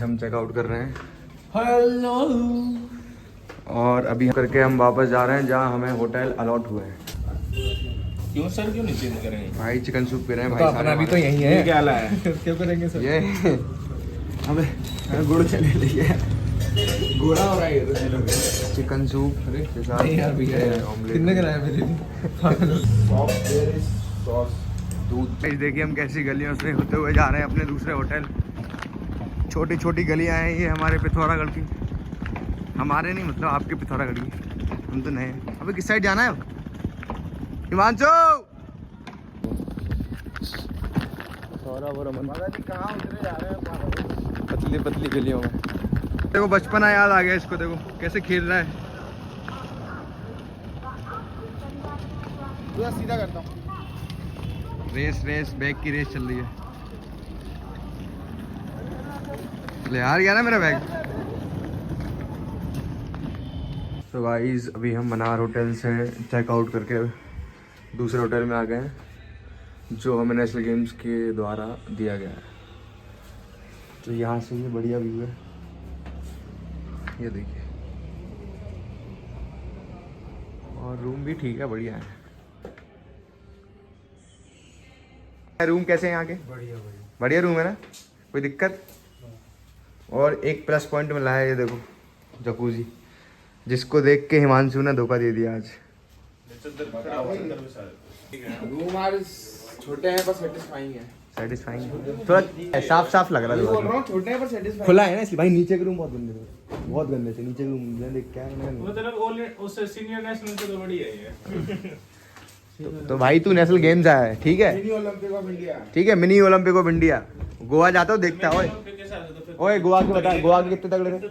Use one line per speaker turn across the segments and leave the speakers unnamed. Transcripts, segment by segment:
हम चेकआउट कर रहे हैं।
हेलो।
और अभी करके हम वापस जा रहे हैं जहाँ हमें होटल अलॉट हुए हैं।
क्यों सर, क्यों नहीं चेंज करेंगे
भाई चिकन सूप पी रहे हैं
तो
भाई।
अपना भी तो यही है।
क्या लाया है?
क्यों करेंगे सर?
ये हमें गुड़ चने लिए
घोड़ा हो रहा है
चिकन सूप के साथ
यार भैया
ऑमलेट।
कितने का लाया मेरे लिए?
दूध। देखिए हम कैसी गलियों से होते हुए जा रहे हैं अपने दूसरे होटल। छोटी छोटी गलियां हैं ये हमारे पिथौरागढ़ की। हमारे नहीं मतलब आपके पिथौरागढ़ की। हम तो नए। अबे किस साइड जाना है हिमांशु?
कहाँ उतरे जा रहे हैं?
पतली पतली गलियों में। देखो बचपना याद आ गया इसको। देखो कैसे खेल रहा है।
पूरा सीधा करता हूँ।
रेस बैग की रेस चल रही है। ले यार गया ना मेरा बैग। तो गाइस अभी हम मनार होटल से चेकआउट करके दूसरे होटल में आ गए हैं जो हमें नेशनल गेम्स के द्वारा दिया गया है। तो यहाँ से ये बढ़िया व्यू है, ये देखिए। और रूम भी ठीक है, बढ़िया है। रूम कैसे हैं यहाँ के? बढ़िया रूम है ना, कोई दिक्कत? और एक प्लस पॉइंट मिला है, ये देखो जकूजी, जिसको देख के हिमांशु ने धोखा दे दिया आज।
रूम आज छोटे हैं पर सेटिस्फाइंग है।
सेटिस्फाइंग थोड़ा साफ साफ लग रहा है।
बोल रहा हूँ छोटे हैं पर सेटिस्फाइंग।
खुला है ना इसलिए। भाई नीचे के रूम बहुत गंदे थे, बहुत गंदे थे नीचे के रूम। मैं देख क्या
मतलब उससे सीनियर नेशनल से तो बढ़िया है।
तो भाई तू नेशनल गेम्स आया है, ठीक है?
Mini Olympic of India.
ठीक है, mini Olympic of India. Goa जाता हो देखता हो। ओए गोवा के बता, गोवा के कितने तगड़े थे?
तो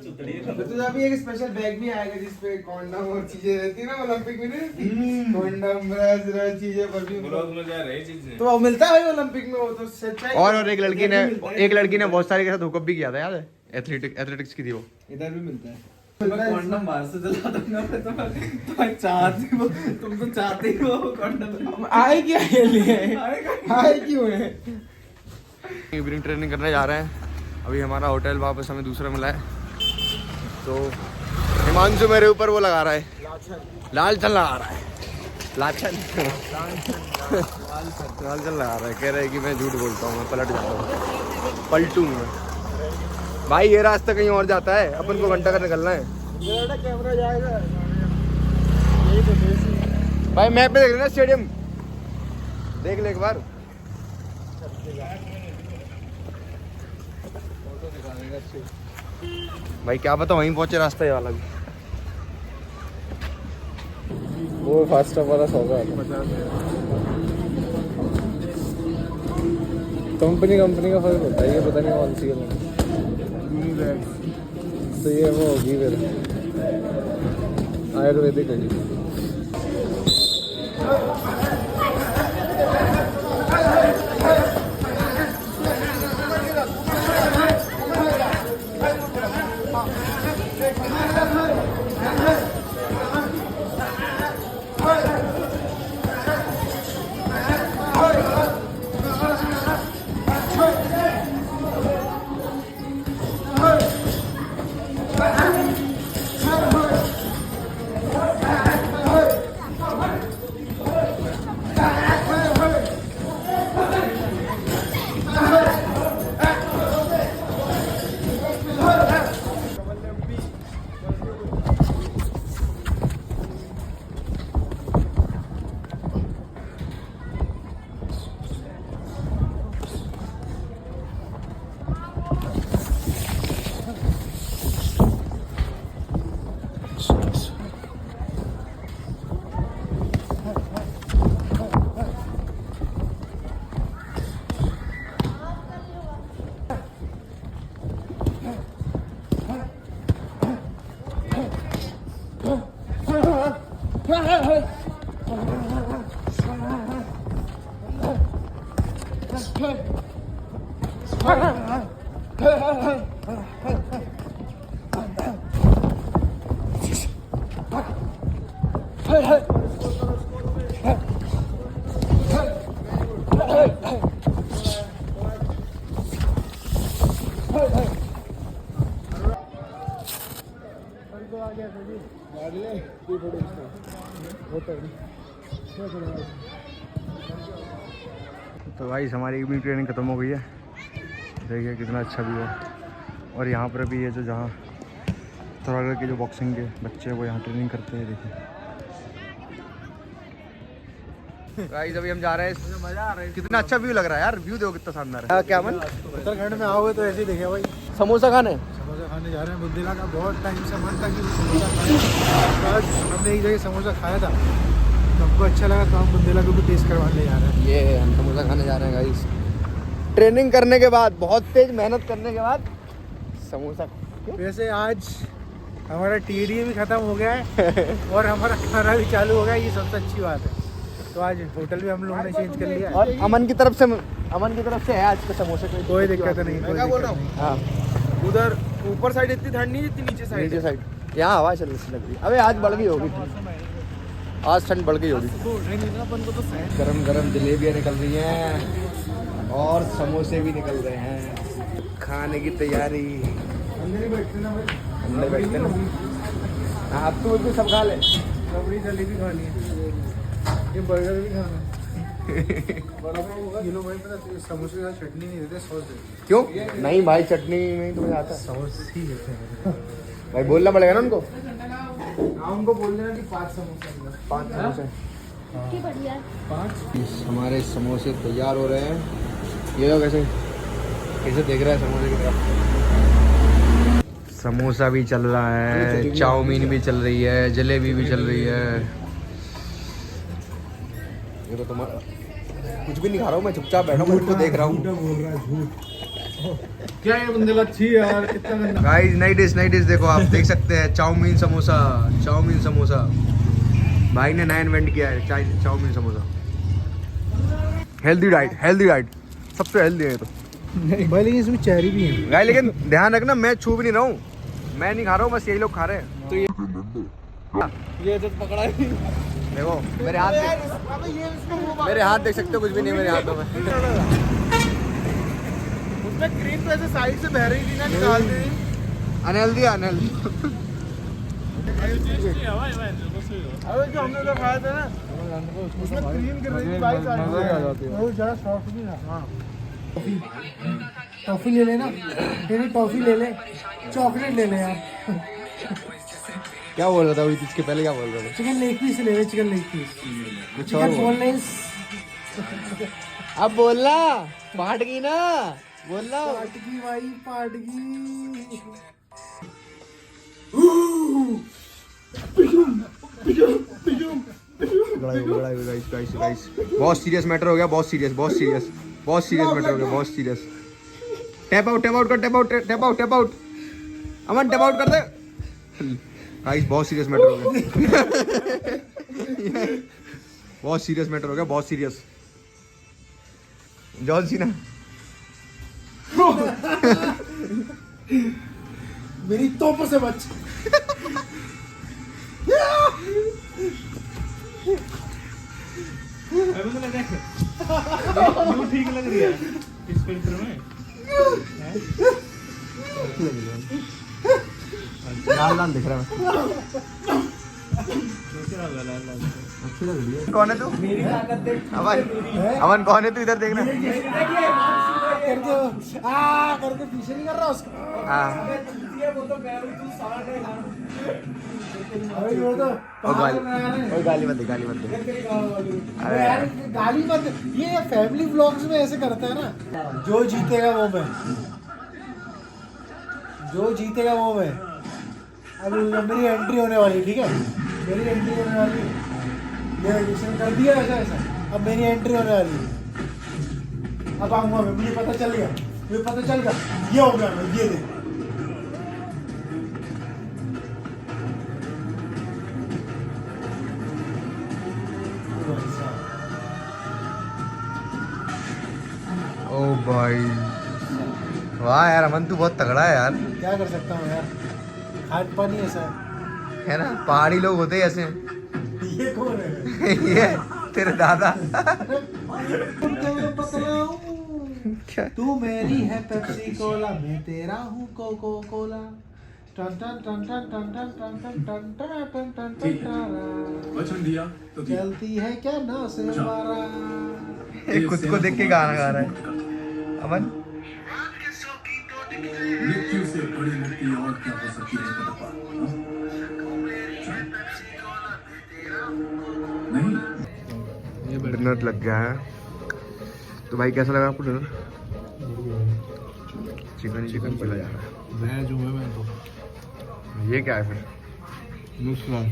तुझे अभी एक स्पेशल बैग भी आएगा जिसपे कॉन्डम और चीजें रहती है ना ओलंपिक में। नहीं कॉन्डम ब्रश चीजें परफ्यूम में जा रही चीजें तो वो मिलता है ओलंपिक में। वो तो सच्चाई।
और एक लड़की ने बहुत सारे के साथ हुकअप भी किया था, याद है? एथलेटिक्स की थी वो।
इधर भी मिलता है।
कॉन्डम बाहर से दिला दूंगा मैं तुम्हें। चाहती हो तुम, तो चाहती हो कॉन्डम
आए क्या है लिए? आए क्यों है?
इवनिंग ट्रेनिंग करने जा रहे हैं। अभी हमारा होटल वापस हमें दूसरा मिला है। तो हिमांशु मेरे ऊपर वो लगा रहा है, लालचन लगा रहा है। लालचन लगा रहा है। कह रहा है कि मैं झूठ बोलता हूँ, मैं पलट जाता हूँ। पलटू मैं भाई, ये रास्ता कहीं और जाता है, अपन को घंटा का निकलना है।
कैमरा जाएगा
भाई मैप पे देख लेना, स्टेडियम देख ले एक बार। भाई क्या पता वहीं पहुंचे रास्ता ये वाला भी।
वो फास्ट वाला 100 का कंपनी का फर्क होता है। ये पता नहीं कौन सी है। तो ये वो होगी फिर आयुर्वेदिक है।
तो भाई हमारी इवनिंग ट्रेनिंग ख़त्म हो गई है। देखिए कितना अच्छा व्यू है। और यहाँ पर भी ये जो जहाँ थोड़ा के जो बॉक्सिंग के बच्चे हैं वो यहाँ ट्रेनिंग करते हैं। देखिए गाइस अभी हम जा रहे हैं, मजा आ रहा है। कितना अच्छा व्यू लग रहा है यार, व्यू देखो कितना शानदार है। क्या मन
उत्तराखंड में आओगे तो ऐसे ही देखे भाई।
समोसा खाने
जा रहे हैं बुंदेला का। बहुत टाइम से मन था कि समोसा खाएं। आज हमने एक जगह समोसा खाया था तो हमको अच्छा लगा, तो हम बुंदेला को भी टेस्ट करवाने जा रहे हैं।
ये हम समोसा खाने जा रहे हैं गाइस। ट्रेनिंग करने के बाद, बहुत तेज मेहनत करने के बाद समोसा।
वैसे आज हमारा TDA भी खत्म हो गया है और हमारा खाना भी चालू हो गया, ये सबसे अच्छी बात है। तो आज होटल भी हम लोगों ने चेंज कर लिया
और अमन की तरफ से है आज के समोसे।
कोई दिक्कत नहीं।
मैं क्या बोल रहा हूँ, हाँ उधर ऊपर साइड इतनी ठंड नहीं जितनी नीचे साइड यहाँ हवा चल रही लग रही। अबे आज बढ़ गई होगी, आज ठंड बढ़ गई होगी। गरम गरम जलेबियाँ निकल रही हैं और समोसे भी निकल रहे हैं। खाने की तैयारी। अंदर बैठते ना, आप तो भी सब खा ले।
रबड़ी जलेबी खानी है, ये बर्गर भी खाना है। ये लोग भाई पता समोसे के साथ चटनी नहीं देते, सॉस देते।
क्यों नहीं भाई, चटनी में तो मजा आता है।
सॉस ही देते हैं
भाई बोलना पड़ेगा ना उनको।
हाँ उनको बोल देना कि 5 समोसे।
5 समोसे।
5
हमारे समोसे तैयार हो रहे हैं। ये लोग कैसे देख रहा है समोसे की तरफ। समोसा भी चल रहा है, चाउमीन भी चल रही है, जलेबी भी चल रही है। ये तो तुम्हारा कुछ भी नहीं खा रहा हूँ मैं, चुपचाप बैठा हूँ, मुझको देख रहा हूँ।
बोल रहा है झूठ। क्या ये बुंदेला अच्छी है यार, कितना गंदा।
गाइस नई डिश देखो, आप देख सकते हैं। चाउमीन समोसा भाई ने नया इन्वेंट किया है, चाउमीन समोसा। हेल्दी डाइट सबसे हेल्दी है ये तो।
नहीं भाई लेकिन इसमें चेरी भी है
गाइस, लेकिन ध्यान रखना मैं छू भी नहीं रहा हूँ, मैं नहीं खा रहा हूँ, बस यही लोग खा रहे हैं। तो
ये तो पकड़ा ही।
देखो मेरे हाथ देख सकते हो, कुछ भी नहीं मेरे हाथों में।
उसमें क्रीम तो ऐसे साइड से बह रही थी ना, निकाल दी।
अनहेल्दी
अरे जो हमने तो खाया था ना, उसमें क्रीम गिर रही थी भाई साइड से। वो जरा सॉफ्ट भी था। हाँ टॉफी ले लेना, टॉफी ले ले, चॉकलेट ले ले यार।
क्या बोल रहा था इसके पहले, क्या बोल रहा था?
चिकन लेग पीस ले ले, चिकन लेग पीस।
कुछ
चिकन बोनलेस।
अब बोलना, पाट गई ना, बोलना।
पाटगी भाई पाटगी।
गाइस बहुत सीरियस मैटर हो गया, बहुत सीरियस मैटर हो गया, बहुत सीरियस। टैप आउट कर, अमन टैप आउट कर दे। गाइस बहुत सीरियस मैटर हो गया। बहुत सीरियस। जॉन सीना
मेरी तोप से बच।
ठीक लग रही है इस फिल्टर में।
लाल दिख रहा है। कौन है तू? अमन कौन है तू? इधर देखना।
करके पीछे नहीं कर रहा उसको।
हाँ गाली मत दे।
अरे यार गाली मत। ये फैमिली व्लॉग्स में ऐसे करता है ना, जो जीतेगा वो मैं। अब मेरी एंट्री होने वाली, ठीक है, मेरी एंट्री होने वाली। ये रजिस्ट्रेशन कर दिया ऐसा। अब मेरी एंट्री होने वाली। अब आऊंगा मैं, मुझे पता चल गया। ये हो गया मैं, ये देख।
ओ भाई वाह यार, अमन तू बहुत तगड़ा है यार।
क्या कर सकता हूँ यार, खाद पानी ऐसा
है ना, पहाड़ी लोग होते ही ऐसे हैं।
ये कौन है?
ये तेरे दादा।
क्या? तू मेरी है पेप्सी कोला, मैं तेरा हूँ कोको कोला। टन टन टन टन टन टन टन टन टन टन टन टन
ठीक है।
टन
वचन दिया तो दिया।
चलती है क्या ना से मारा
ये खुद को देख के गाना गा रहा है अमन।
मृत्यु से बड़ी मुक्ति और क्या हो सकती है कटप्पा? हाँ? नहीं
डिनर लग गया है तो भाई कैसा लगा आपको डिनर? चिकन चिकन चला जा रहा है।
वेज हूँ मैं तो
ये क्या है फिर?
नुस्रात